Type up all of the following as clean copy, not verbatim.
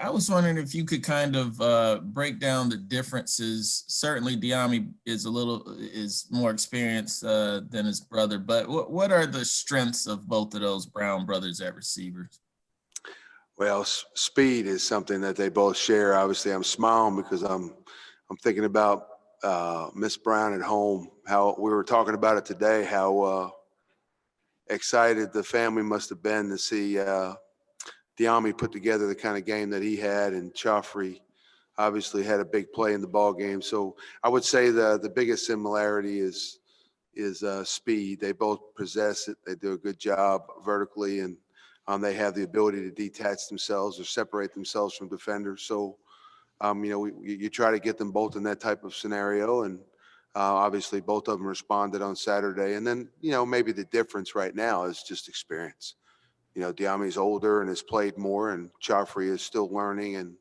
I was wondering if you could kind of break down the differences. Certainly, Diami is more experienced than his brother, but what are the strengths of both of those Brown brothers at receivers? Well, speed is something that they both share. Obviously, I'm smiling because I'm thinking about Miss Brown at home. How we were talking about it today. How excited the family must have been to see Diami put together the kind of game that he had, and Joffrey obviously had a big play in the ball game. So I would say the biggest similarity is speed. They both possess it. They do a good job vertically, and they have the ability to detach themselves or separate themselves from defenders. So you try to get them both in that type of scenario, and obviously both of them responded on Saturday. And then maybe the difference right now is just experience. Diami's older and has played more, and Joffrey is still learning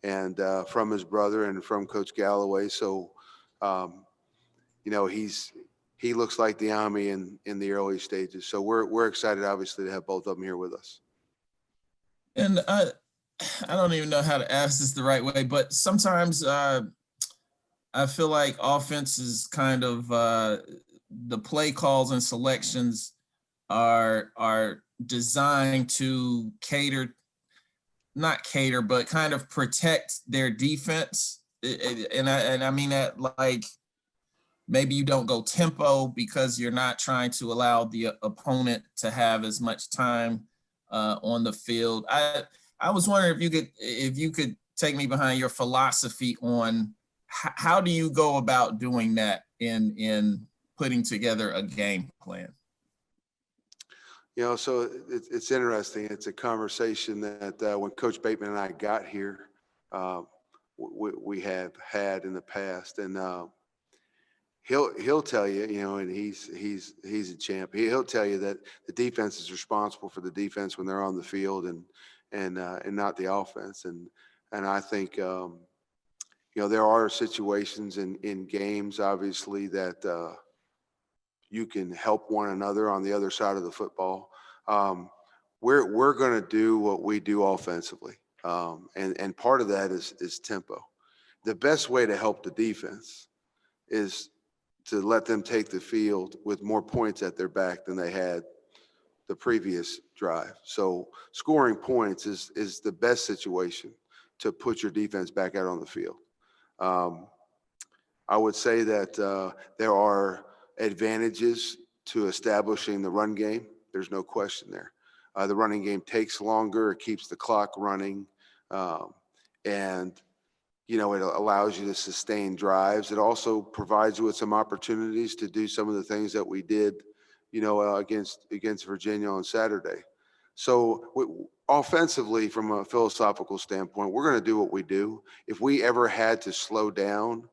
and from his brother and from Coach Galloway. So, he looks like Diami in the early stages. So we're excited, obviously, to have both of them here with us. And I don't even know how to ask this the right way, but sometimes I feel like offense is kind of the play calls and selections are designed to not cater, but kind of protect their defense. And I mean that, like, maybe you don't go tempo because you're not trying to allow the opponent to have as much time on the field. I was wondering if you could take me behind your philosophy on how do you go about doing that in putting together a game plan? So it's interesting. It's a conversation that when Coach Bateman and I got here, we have had in the past, and he'll tell you, and he's a champ. He'll tell you that the defense is responsible for the defense when they're on the field, and not the offense. And I think there are situations in games, obviously, that you can help one another on the other side of the football. We're going to do what we do offensively, and part of that is tempo. The best way to help the defense is to let them take the field with more points at their back than they had the previous drive. So scoring points is the best situation to put your defense back out on the field. I would say that there are advantages to establishing the run game. There's no question there. The running game takes longer. It keeps the clock running. And it allows you to sustain drives. It also provides you with some opportunities to do some of the things that we did, against Virginia on Saturday. So offensively, from a philosophical standpoint, we're going to do what we do. If we ever had to slow down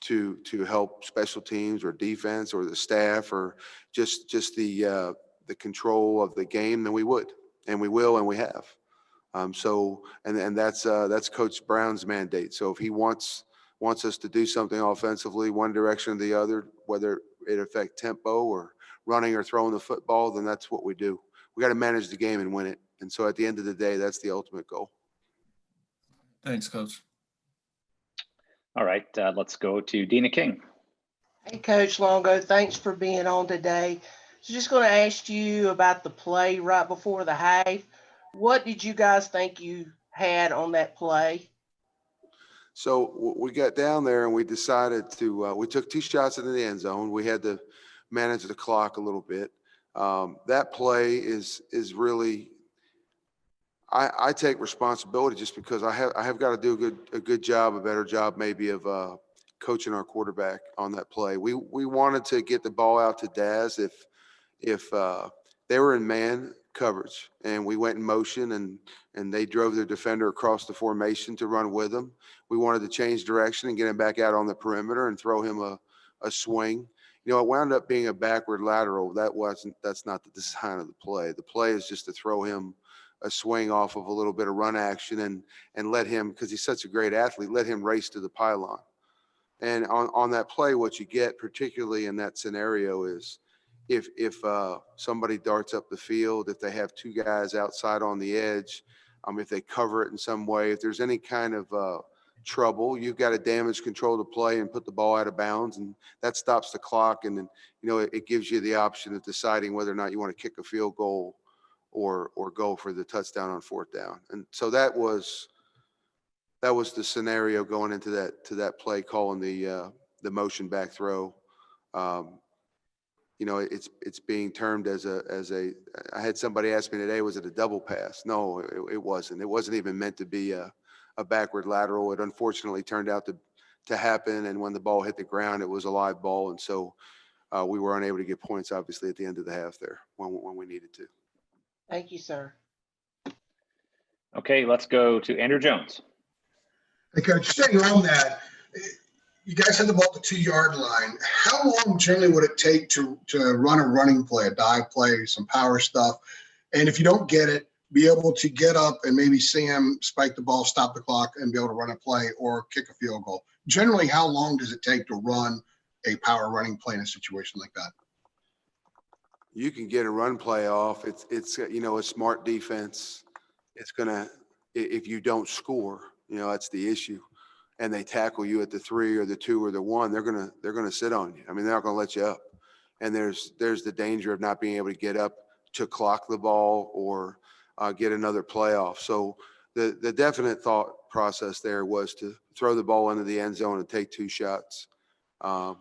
to help special teams or defense or the staff or just the control of the game, then we would, and we will, and we have. And that's Coach Brown's mandate. So if he wants us to do something offensively, one direction or the other, whether it affect tempo or running or throwing the football, then that's what we do. We got to manage the game and win it. And so at the end of the day, that's the ultimate goal. Thanks, Coach. All right, let's go to Dina King. Hey, Coach Longo, thanks for being on today. So just going to ask you about the play right before the half. What did you guys think you had on that play? So we got down there and we decided to we took 2 shots into the end zone. We had to manage the clock a little bit. That play is really I take responsibility just because I have got to do a good job, a better job maybe of coaching our quarterback on that play. We wanted to get the ball out to Daz if they were in man coverage and we went in motion and they drove their defender across the formation to run with them. We wanted to change direction and get him back out on the perimeter and throw him a swing. It wound up being a backward lateral. That's not the design of the play. The play is just to throw him a swing off of a little bit of run action and let him, because he's such a great athlete, let him race to the pylon. And on that play, what you get, particularly in that scenario, is if somebody darts up the field, if they have 2 guys outside on the edge, If they cover it in some way, if there's any kind of trouble, you've got to damage control the play and put the ball out of bounds, and that stops the clock. And then, it gives you the option of deciding whether or not you want to kick a field goal or go for the touchdown on 4th down. And so that was the scenario going into that play, calling the motion back throw. It's being termed as a. I had somebody ask me today, was it a double pass? No, it wasn't. It wasn't even meant to be a backward lateral. It unfortunately turned out to happen, and when the ball hit the ground, it was a live ball, and so we were unable to get points, obviously, at the end of the half there when we needed to. Thank you, sir. Okay, let's go to Andrew Jones. Hey, Coach, staying on that, you guys had the ball at the 2-yard line. How long generally would it take to run a running play, a dive play, some power stuff? And if you don't get it, be able to get up and maybe Sam spike the ball, stop the clock, and be able to run a play or kick a field goal. Generally, how long does it take to run a power running play in a situation like that? You can get a run play off. It's a smart defense. It's gonna, if you don't score, that's the issue, and they tackle you at the 3 or the 2 or the 1, they're gonna sit on you. I mean, they're not gonna let you up. And there's the danger of not being able to get up to clock the ball or get another play off. So the definite thought process there was to throw the ball into the end zone and take 2 shots. And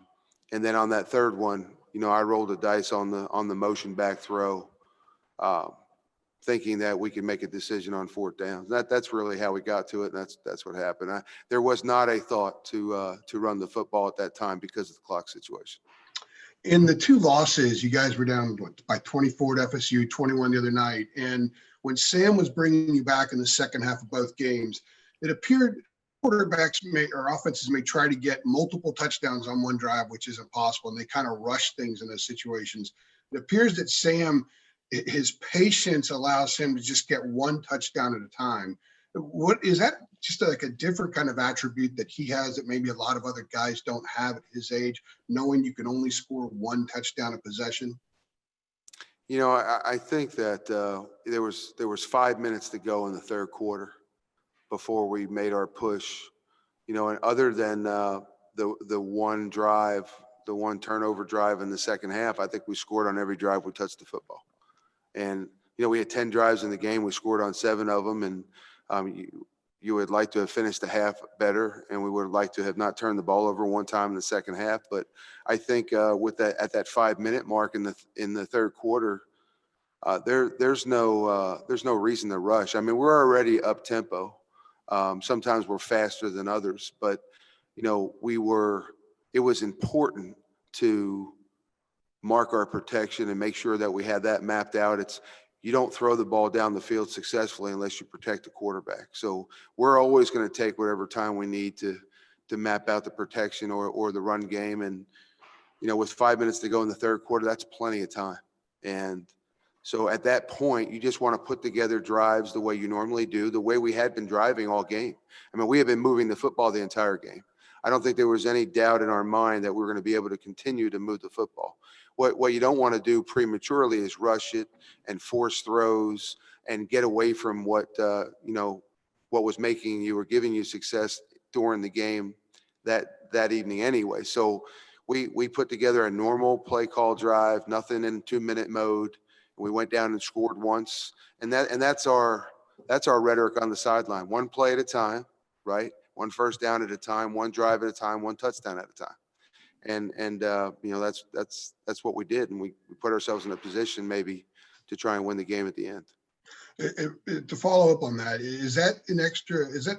then on that 3rd one, I rolled the dice on the motion back throw, thinking that we could make a decision on 4th down. That's really how we got to it, and that's what happened. There was not a thought to run the football at that time because of the clock situation. In the 2 losses, you guys were down by 24 at FSU, 21 the other night. And when Sam was bringing you back in the second half of both games, it appeared quarterbacks or offenses may try to get multiple touchdowns on one drive, which isn't possible. And they kind of rush things in those situations. It appears that Sam, his patience allows him to just get 1 touchdown at a time. What is that? Just like a different kind of attribute that he has that maybe a lot of other guys don't have at his age, knowing you can only score 1 touchdown a possession? I think that there was 5 minutes to go in the 3rd quarter before we made our push. And other than the one drive, the 1 turnover drive in the second half, I think we scored on every drive we touched the football. And we had 10 drives in the game. We scored on 7 of them, and you would like to have finished the half better, and we would like to have not turned the ball over 1 time in the second half. But I think with that, at that 5-minute mark in the 3rd quarter, there's no reason to rush. I mean, we're already up tempo. Sometimes we're faster than others, but it was important to mark our protection and make sure that we had that mapped out. You don't throw the ball down the field successfully unless you protect the quarterback. So we're always going to take whatever time we need to map out the protection or the run game. And, with 5 minutes to go in the 3rd quarter, that's plenty of time. And so at that point, you just want to put together drives the way you normally do, the way we had been driving all game. I mean, we have been moving the football the entire game. I don't think there was any doubt in our mind that we were going to be able to continue to move the football. What you don't want to do prematurely is rush it and force throws and get away from what was making you or giving you success during the game that evening anyway. So we put together a normal play call drive, nothing in 2-minute mode. We went down and scored once, and that's our rhetoric on the sideline. 1 play at a time, right? 1 first down at a time, 1 drive at a time, 1 touchdown at a time. And that's what we did, and we put ourselves in a position maybe to try and win the game at the end. To follow up on that, is that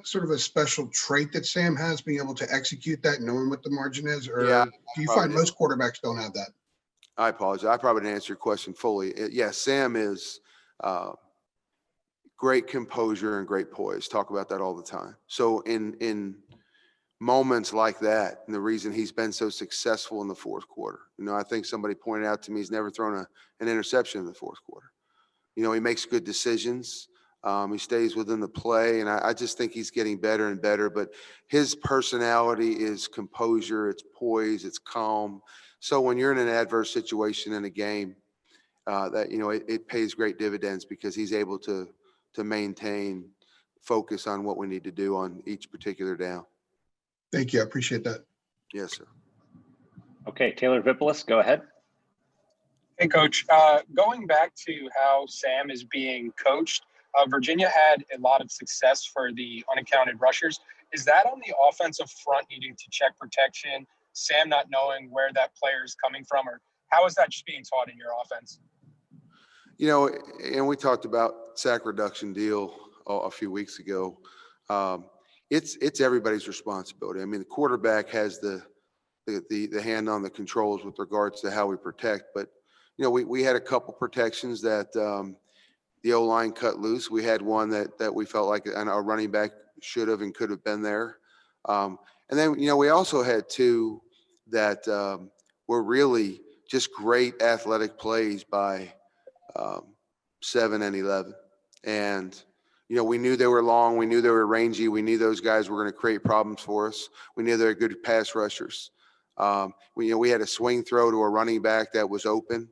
sort of a special trait that Sam has, being able to execute that, knowing what the margin is, or Yeah, do you find most quarterbacks don't have that? I apologize. I probably didn't answer your question fully. Yes, Sam is great composure and great poise. Talk about that all the time. So in moments like that, and the reason he's been so successful in the 4th quarter, I think somebody pointed out to me he's never thrown an interception in the 4th quarter. He makes good decisions. He stays within the play, and I just think he's getting better and better. But his personality is composure, it's poise, it's calm. So when you're in an adverse situation in a game, it pays great dividends because he's able to maintain focus on what we need to do on each particular down. Thank you. I appreciate that. Yes, sir. Okay, Taylor Vipolis, go ahead. Hey, Coach. Going back to how Sam is being coached, Virginia had a lot of success for the unaccounted rushers. Is that on the offensive front needing to check protection, Sam not knowing where that player is coming from, or how is that just being taught in your offense? You know, and we talked about sack reduction deal a few weeks ago. It's everybody's responsibility. I mean, the quarterback has the hand on the controls with regards to how we protect. But, you know, we had a couple protections that the O-line cut loose. We had one that we felt like our running back should have and could have been there. And then, you know, we also had two that were really just great athletic plays by 7 and 11. And, you know, we knew they were long. We knew they were rangy. We knew those guys were going to create problems for us. We knew they were good pass rushers. We had a swing throw to a running back that was open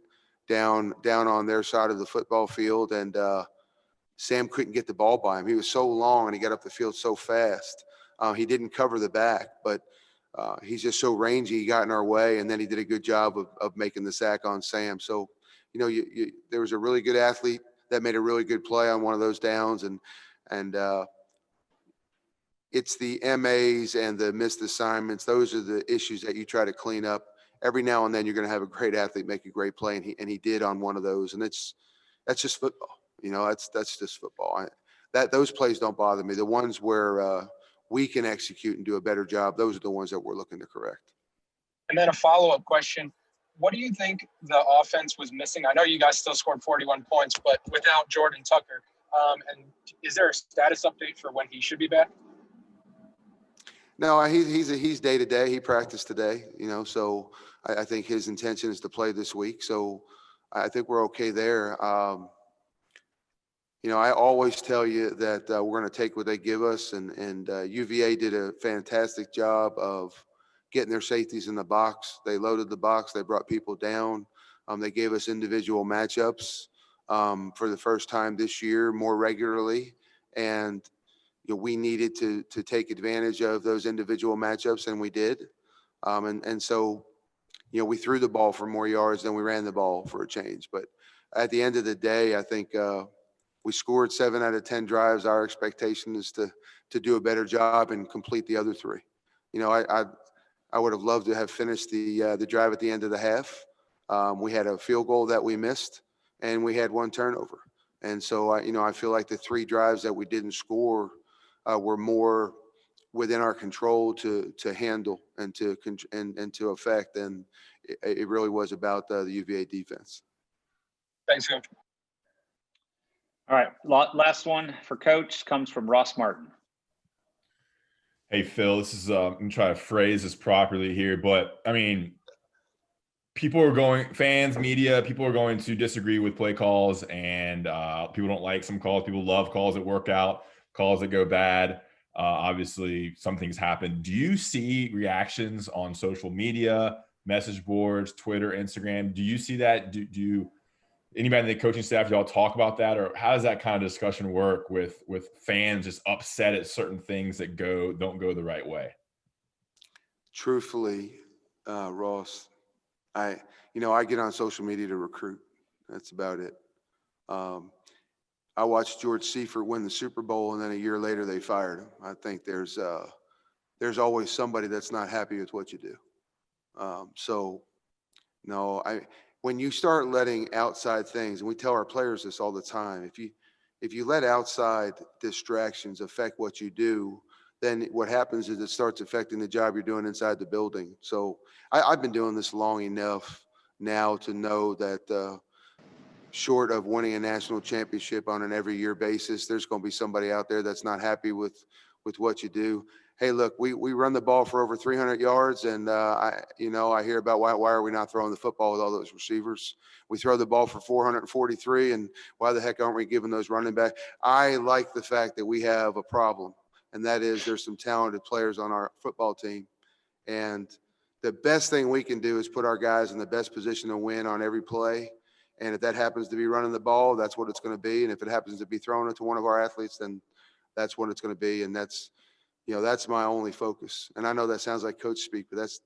down on their side of the football field. And Sam couldn't get the ball by him. He was so long and he got up the field so fast. He didn't cover the back, but he's just so rangy. He got in our way, and then he did a good job of making the sack on Sam. So, you know, there was a really good athlete that made a really good play on one of those downs, and it's the MAs and the missed assignments. Those are the issues that you try to clean up. Every now and then you're going to have a great athlete make a great play, and he did on one of those, and that's just football. You know, that's just football. Those plays don't bother me. The ones where we can execute and do a better job, those are the ones that we're looking to correct. And then a follow-up question. What do you think the offense was missing? I know you guys still scored 41 points, but without Jordan Tucker. And is there a status update for when he should be back? No, he's day to day. He practiced today, you know, so I think his intention is to play this week. So I think we're okay there. You know, I always tell you that we're going to take what they give us, and UVA did a fantastic job of getting their safeties in the box. They loaded the box. They brought people down. They gave us individual matchups for the first time this year more regularly. And, you know, we needed to take advantage of those individual matchups, and we did. And so, you know, we threw the ball for more yards than we ran the ball for a change. But at the end of the day, I think we scored 7 out of 10 drives. Our expectation is to do a better job and complete the other 3. You know, I would have loved to have finished the drive at the end of the half. We had a field goal that we missed, and we had 1 turnover. And so, you know, I feel like the 3 drives that we didn't score were more within our control to handle and to affect. And it really was about the UVA defense. Thanks, Coach. All right, last one for Coach comes from Ross Martin. Hey, Phil, this is, I'm going to try to phrase this properly here, but I mean, fans, media, people are going to disagree with play calls, and people don't like some calls. People love calls that work out, calls that go bad. Obviously, some things happen. Do you see reactions on social media, message boards, Twitter, Instagram? Do you see that? Do you, anybody in the coaching staff, y'all talk about that? Or how does that kind of discussion work with fans just upset at certain things that don't go the right way? Truthfully, Ross, I get on social media to recruit. That's about it. I watched George Seifert win the Super Bowl, and then a year later they fired him. I think there's always somebody that's not happy with what you do. When you start letting outside things, and we tell our players this all the time, if you let outside distractions affect what you do, then what happens is it starts affecting the job you're doing inside the building. So I've been doing this long enough now to know that short of winning a national championship on an every year basis, there's going to be somebody out there that's not happy with what you do. Hey, look, we run the ball for over 300 yards, and I hear about why are we not throwing the football with all those receivers? We throw the ball for 443, and why the heck aren't we giving those running back? I like the fact that we have a problem, and that is there's some talented players on our football team, and the best thing we can do is put our guys in the best position to win on every play. And if that happens to be running the ball, that's what it's going to be. And if it happens to be throwing it to one of our athletes, then that's what it's going to be. And that's, that's my only focus. And I know that sounds like coach speak, but that's,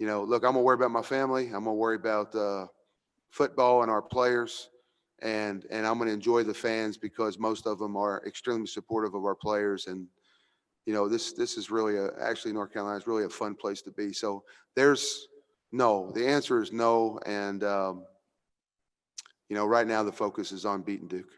look, I'm gonna worry about my family. I'm gonna worry about football and our players, and I'm gonna enjoy the fans because most of them are extremely supportive of our players. And this is really actually North Carolina is really a fun place to be. So the answer is no. And right now the focus is on beating Duke.